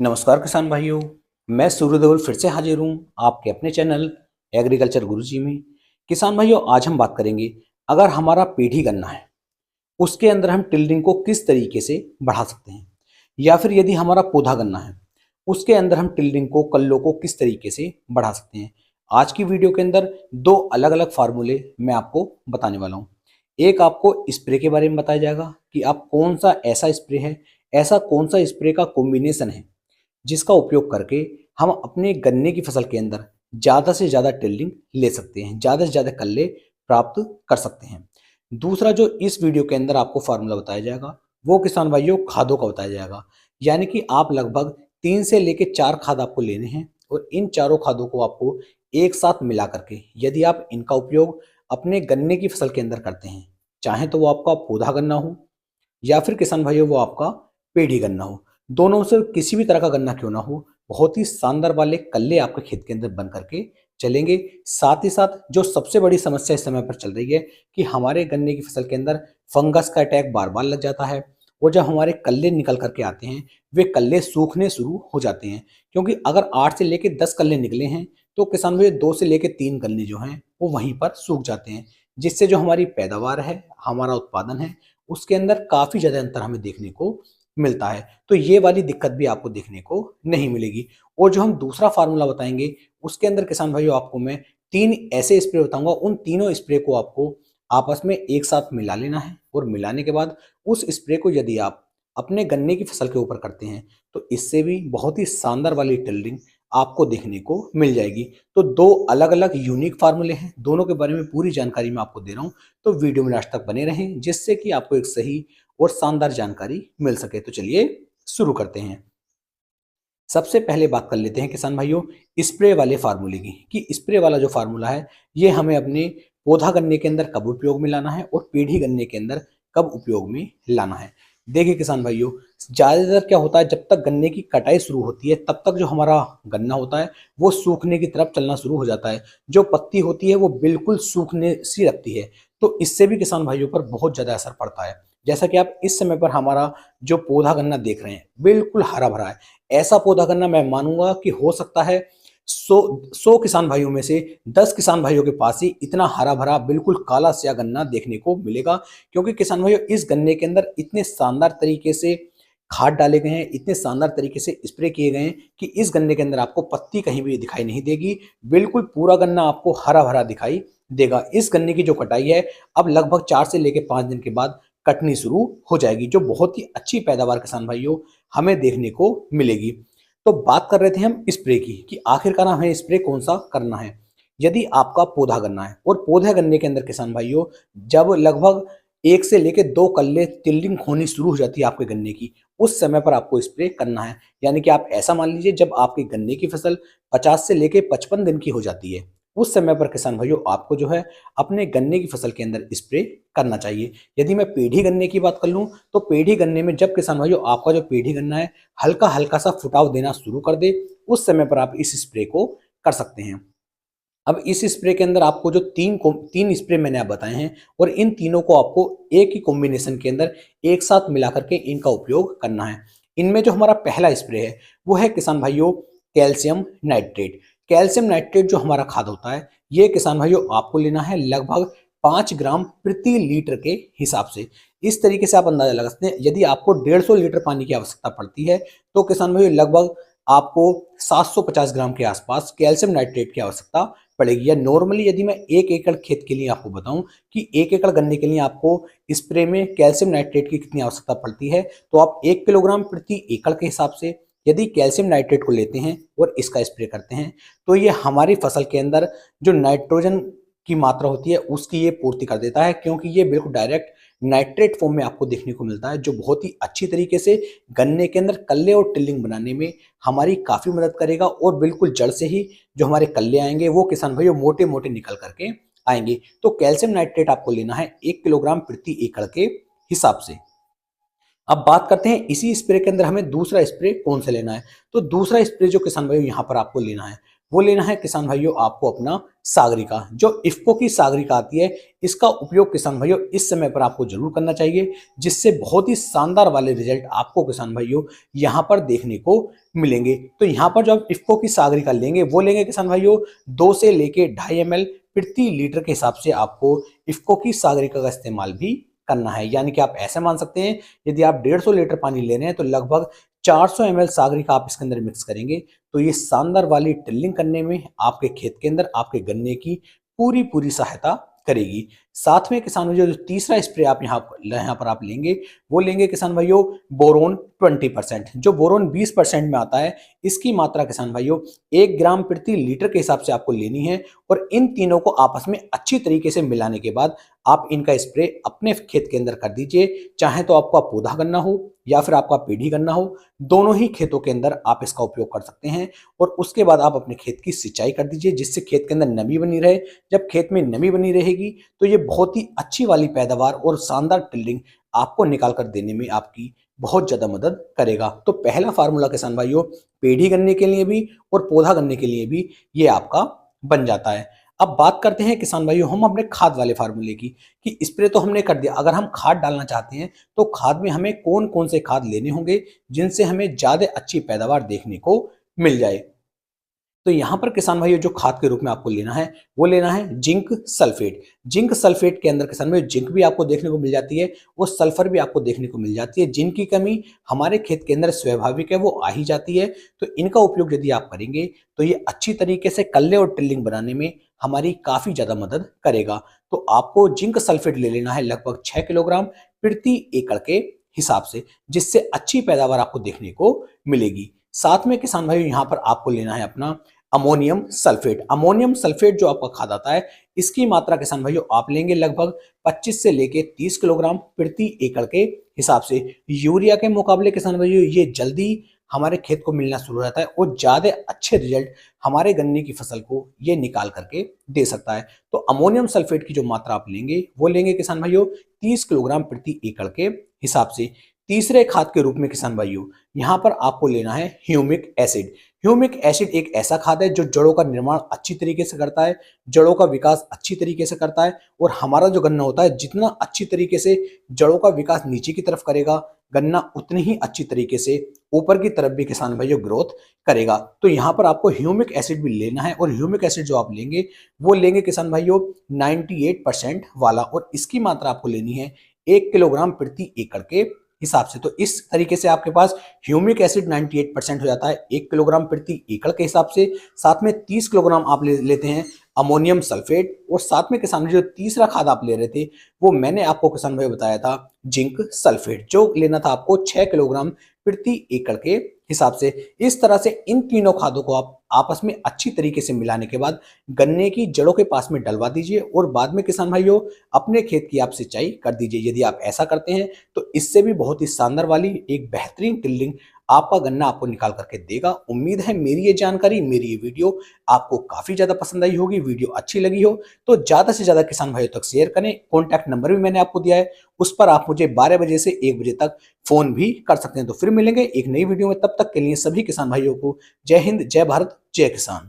नमस्कार किसान भाइयों। मैं सूर्यदेवल फिर से हाजिर हूँ आपके अपने चैनल एग्रीकल्चर गुरुजी में। किसान भाइयों, आज हम बात करेंगे, अगर हमारा पेठी गन्ना है उसके अंदर हम टिल्डिंग को किस तरीके से बढ़ा सकते हैं, या फिर यदि हमारा पौधा गन्ना है उसके अंदर हम टिल्डिंग को कल्लों को किस तरीके से बढ़ा सकते हैं। आज की वीडियो के अंदर दो अलग अलग फार्मूले मैं आपको बताने वाला हूँ। एक आपको स्प्रे के बारे में बताया जाएगा कि आप कौन सा ऐसा स्प्रे है, ऐसा कौन सा स्प्रे का कॉम्बिनेशन है जिसका उपयोग करके हम अपने गन्ने की फसल के अंदर ज़्यादा से ज़्यादा टिल्डिंग ले सकते हैं, ज़्यादा से ज़्यादा कल्ले प्राप्त कर सकते हैं। दूसरा जो इस वीडियो के अंदर आपको फार्मूला बताया जाएगा वो किसान भाइयों खादों का बताया जाएगा। यानी कि आप लगभग 3 से लेकर 4 खाद आपको लेने हैं और इन चारों खादों को आपको एक साथ मिला करके यदि आप इनका उपयोग अपने गन्ने की फसल के अंदर करते हैं, चाहे तो वो आपका पौधा गन्ना हो या फिर किसान भाइयों वो आपका पेड़ी गन्ना हो, दोनों से किसी भी तरह का गन्ना क्यों ना हो, बहुत ही शानदार वाले कल्ले आपके खेत के अंदर बन करके चलेंगे। साथ ही साथ जो सबसे बड़ी समस्या इस समय पर चल रही है कि हमारे गन्ने की फसल के अंदर फंगस का अटैक बार बार लग जाता है और जब हमारे कल्ले निकल करके आते हैं वे कल्ले सूखने शुरू हो जाते हैं। क्योंकि अगर 8 से लेकर 10 कल्ले निकले हैं तो किसान भाई 2 से लेकर 3 कल्ले जो हैं वो वहीं पर सूख जाते हैं, जिससे जो हमारी पैदावार है, हमारा उत्पादन है, उसके अंदर काफ़ी ज़्यादा अंतर हमें देखने को मिलता है। तो ये वाली दिक्कत भी आपको देखने को नहीं मिलेगी। और जो हम दूसरा फार्मूला बताएंगे उसके अंदर किसान भाइयों आपको मैं 3 ऐसे स्प्रे बताऊंगा, उन तीनों स्प्रे को आपको आपस में एक साथ मिला लेना है और मिलाने के बाद उस स्प्रे को यदि आप अपने गन्ने की फसल के ऊपर करते हैं तो इससे भी बहुत ही शानदार वाली टिल्डिंग आपको देखने को मिल जाएगी। तो दो अलग अलग यूनिक फार्मूले हैं, दोनों के बारे में पूरी जानकारी मैं आपको दे रहा हूँ, तो वीडियो में लास्ट तक बने रहें जिससे कि आपको एक सही और शानदार जानकारी मिल सके। तो चलिए शुरू करते हैं। सबसे पहले बात कर लेते हैं किसान भाइयों स्प्रे वाले फार्मूले की, कि स्प्रे वाला जो फार्मूला है ये हमें अपने पौधा गन्ने के अंदर कब उपयोग में लाना है और पीढ़ी गन्ने के अंदर कब उपयोग में लाना है। देखिए किसान भाइयों, ज्यादातर क्या होता है, जब तक गन्ने की कटाई शुरू होती है तब तक जो हमारा गन्ना होता है वो सूखने की तरफ चलना शुरू हो जाता है। जो पत्ती होती है वो बिल्कुल सूखने सी लगती है। तो इससे भी किसान भाइयों पर बहुत ज्यादा असर पड़ता है। जैसा कि आप इस समय पर हमारा जो पौधा गन्ना देख रहे हैं बिल्कुल हरा भरा है। ऐसा पौधा गन्ना मैं मानूंगा कि हो सकता है 100 किसान भाइयों में से 10 किसान भाइयों के पास ही इतना हरा भरा बिल्कुल काला स्या गन्ना देखने को मिलेगा। क्योंकि किसान भाइयों इस गन्ने के अंदर इतने शानदार तरीके से खाद डाले गए हैं, इतने शानदार तरीके से स्प्रे किए गए हैं कि इस गन्ने के अंदर आपको पत्ती कहीं भी दिखाई नहीं देगी। बिल्कुल पूरा गन्ना आपको हरा भरा दिखाई देगा। इस गन्ने की जो कटाई है अब लगभग 4 से लेकर 5 दिन के बाद कटनी शुरू हो जाएगी, जो बहुत ही अच्छी पैदावार किसान भाइयों हमें देखने को मिलेगी। तो बात कर रहे थे हम स्प्रे की कि आखिरकार हमें स्प्रे कौन सा करना है। यदि आपका पौधा गन्ना है और पौधे गन्ने के अंदर किसान भाइयों जब लगभग 1 से लेकर 2 कल्ले टिल्डिंग होनी शुरू हो जाती है आपके गन्ने की, उस समय पर आपको स्प्रे करना है। यानी कि आप ऐसा मान लीजिए जब आपके गन्ने की फसल 50 से लेकर 55 दिन की हो जाती है, उस समय पर किसान भाइयों आपको जो है अपने गन्ने की फसल के अंदर स्प्रे करना चाहिए। यदि मैं पेढ़ी गन्ने की बात कर लूं तो पेढ़ी गन्ने में जब किसान भाइयों आपका जो पेढ़ी गन्ना है हल्का हल्का सा फुटाव देना शुरू कर दे, उस समय पर आप इस स्प्रे को कर सकते हैं। अब इस स्प्रे के अंदर आपको जो तीन स्प्रे मैंने आप बताए हैं और इन तीनों को आपको एक ही कॉम्बिनेशन के अंदर एक साथ मिला करके इनका उपयोग करना है। इनमें जो हमारा पहला स्प्रे है वो है किसान भाइयों कैल्शियम नाइट्रेट। कैल्शियम नाइट्रेट जो हमारा खाद होता है ये किसान भाइयों आपको लेना है लगभग 5 ग्राम प्रति लीटर के हिसाब से। इस तरीके से आप अंदाजा लगा सकते हैं। यदि आपको 150 लीटर पानी की आवश्यकता पड़ती है तो किसान भाइयों लगभग आपको 750 ग्राम के आसपास कैल्शियम नाइट्रेट की आवश्यकता पड़ेगी। या नॉर्मली यदि मैं 1 एकड़ खेत के लिए आपको बताऊं कि 1 एकड़ गन्ने के लिए आपको स्प्रे में कैल्शियम नाइट्रेट की कितनी आवश्यकता पड़ती है, तो आप 1 किलोग्राम प्रति एकड़ के हिसाब से यदि कैल्शियम नाइट्रेट को लेते हैं और इसका स्प्रे करते हैं तो ये हमारी फसल के अंदर जो नाइट्रोजन की मात्रा होती है उसकी ये पूर्ति कर देता है। क्योंकि ये बिल्कुल डायरेक्ट नाइट्रेट फॉर्म में आपको देखने को मिलता है, जो बहुत ही अच्छी तरीके से गन्ने के अंदर कल्ले और टिल्लिंग बनाने में हमारी काफी मदद करेगा। और बिल्कुल जड़ से ही जो हमारे कल्ले आएंगे वो किसान भाइयों मोटे मोटे निकल करके आएंगे। तो कैल्शियम नाइट्रेट आपको लेना है 1 किलोग्राम प्रति एकड़ के हिसाब से। अब बात करते हैं इसी स्प्रे के अंदर हमें दूसरा स्प्रे कौन सा लेना है। तो दूसरा स्प्रे जो किसान भाइयों यहाँ पर आपको लेना है वो लेना है किसान भाइयों आपको अपना सागरिका। जो इफ्को की सागरिका आती है, इसका उपयोग किसान भाइयों इस समय पर आपको जरूर करना चाहिए, जिससे बहुत ही शानदार वाले रिजल्ट आपको किसान भाइयों यहाँ पर देखने को मिलेंगे। तो यहाँ पर जो आप इफ्को की सागरिका लेंगे वो लेंगे किसान भाइयों 2 से लेके 2.5 ml प्रति लीटर के हिसाब से आपको इफ्को की सागरिका का इस्तेमाल भी करना है। यानी कि आप ऐसे मान सकते हैं, यदि आप 150 लीटर पानी ले रहे हैं तो लगभग 400 ml सागरिका आप इसके अंदर मिक्स करेंगे, तो ये शानदार वाली टिल्लिंग करने में आपके खेत के अंदर आपके गन्ने की पूरी पूरी सहायता करेगी। साथ में किसान भाइयों जो तीसरा स्प्रे आप यहाँ पर आप लेंगे वो लेंगे किसान भाइयों बोरोन 20%। जो बोरोन 20% में आता है, इसकी मात्रा किसान भाइयों 1 ग्राम प्रति लीटर के हिसाब से आपको लेनी है, और इन तीनों को आपस में अच्छी तरीके से मिलाने के बाद आप इनका स्प्रे अपने खेत के अंदर कर दीजिए। चाहे तो आपका पौधा गन्ना हो या फिर आपका पेढ़ी गन्ना हो, दोनों ही खेतों के अंदर आप इसका उपयोग कर सकते हैं। और उसके बाद आप अपने खेत की सिंचाई कर दीजिए, जिससे खेत के अंदर नमी बनी रहे। जब खेत में नमी बनी रहेगी तो ये बहुत ही अच्छी वाली पैदावार और शानदार टिल्डिंग आपको निकाल कर देने में आपकी बहुत ज्यादा मदद करेगा। तो पहला फार्मूला किसान भाइयों पेढ़ी गन्ने के लिए भी और पौधा गन्ने के लिए भी ये आपका बन जाता है। अब बात करते हैं किसान भाइयों हम अपने खाद वाले फार्मूले की, कि स्प्रे तो हमने कर दिया, अगर हम खाद डालना चाहते हैं तो खाद में हमें कौन कौन से खाद लेने होंगे जिनसे हमें ज्यादा अच्छी पैदावार देखने को मिल जाए। तो यहाँ पर किसान भाइयों जो खाद के रूप में आपको लेना है वो लेना है जिंक सल्फेट। जिंक सल्फेट के अंदर किसान भाइयों जिंक भी आपको देखने को मिल जाती है और सल्फर भी आपको देखने को मिल जाती है। जिंक की कमी हमारे खेत के अंदर स्वाभाविक है, वो आ ही जाती है। तो इनका उपयोग यदि आप करेंगे तो ये अच्छी तरीके से कल्ले और टिल्लिंग बनाने में हमारी काफी ज्यादा मदद करेगा। तो आपको जिंक सल्फेट ले लेना है लगभग 6 किलोग्राम प्रति एकड़ के हिसाब से, जिससे अच्छी पैदावार आपको देखने को मिलेगी। साथ में किसान भाइयों यहाँ पर आपको लेना है अपना अमोनियम सल्फेट। अमोनियम सल्फेट जो आपका खाद आता है, इसकी मात्रा किसान भाइयों आप लेंगे लगभग 25 से लेके 30 किलोग्राम प्रति एकड़ के हिसाब से। यूरिया के मुकाबले किसान भाइयों ये जल्दी हमारे खेत को मिलना शुरू हो जाता है और ज्यादा अच्छे रिजल्ट हमारे गन्ने की फसल को ये निकाल करके दे सकता है। तो अमोनियम सल्फेट की जो मात्रा आप लेंगे वो लेंगे किसान भाइयों 30 किलोग्राम प्रति एकड़ के हिसाब से। तीसरे खाद के रूप में किसान भाइयों यहाँ पर आपको लेना है ह्यूमिक एसिड। ह्यूमिक एसिड एक ऐसा खाद है जो जड़ों का निर्माण अच्छी तरीके से करता है, जड़ों का विकास अच्छी तरीके से करता है, और हमारा जो गन्ना होता है जितना अच्छी तरीके से जड़ों का विकास नीचे की तरफ करेगा, गन्ना उतनी ही अच्छी तरीके से ऊपर की तरफ भी किसान भाइयों ग्रोथ करेगा। तो यहाँ पर आपको ह्यूमिक एसिड भी लेना है, और ह्यूमिक एसिड जो आप लेंगे वो लेंगे किसान भाइयों 98% वाला, और इसकी मात्रा आपको लेनी है 1 किलोग्राम प्रति एकड़ के हिसाब से। तो इस तरीके से आपके पास ह्यूमिक एसिड 98% हो जाता है 1 किलोग्राम प्रति एकड़ के हिसाब से। साथ में 30 किलोग्राम आप लेते हैं अमोनियम सल्फेट, और साथ में किसान जो तीसरा खाद आप ले रहे थे वो मैंने आपको किसान भाई बताया था जिंक सल्फेट, जो लेना था आपको 6 किलोग्राम प्रति एकड़ के हिसाब से। इस तरह से इन तीनों खादों को आप आपस में अच्छी तरीके से मिलाने के बाद गन्ने की जड़ों के पास में डलवा दीजिए, और बाद में किसान भाइयों अपने खेत की आप सिंचाई कर दीजिए। यदि आप ऐसा करते हैं तो इससे भी बहुत ही शानदार वाली एक बेहतरीन टिल्डिंग आपका गन्ना आपको निकाल करके देगा। उम्मीद है मेरी ये जानकारी, मेरी ये वीडियो आपको काफी ज्यादा पसंद आई होगी। वीडियो अच्छी लगी हो तो ज्यादा से ज्यादा किसान भाइयों तक शेयर करें। कॉन्टैक्ट नंबर भी मैंने आपको दिया है, उस पर आप मुझे 12 बजे से 1 बजे तक फोन भी कर सकते हैं। तो फिर मिलेंगे एक नई वीडियो में, तब तक के लिए सभी किसान भाइयों को जय हिंद, जय भारत, जय किसान।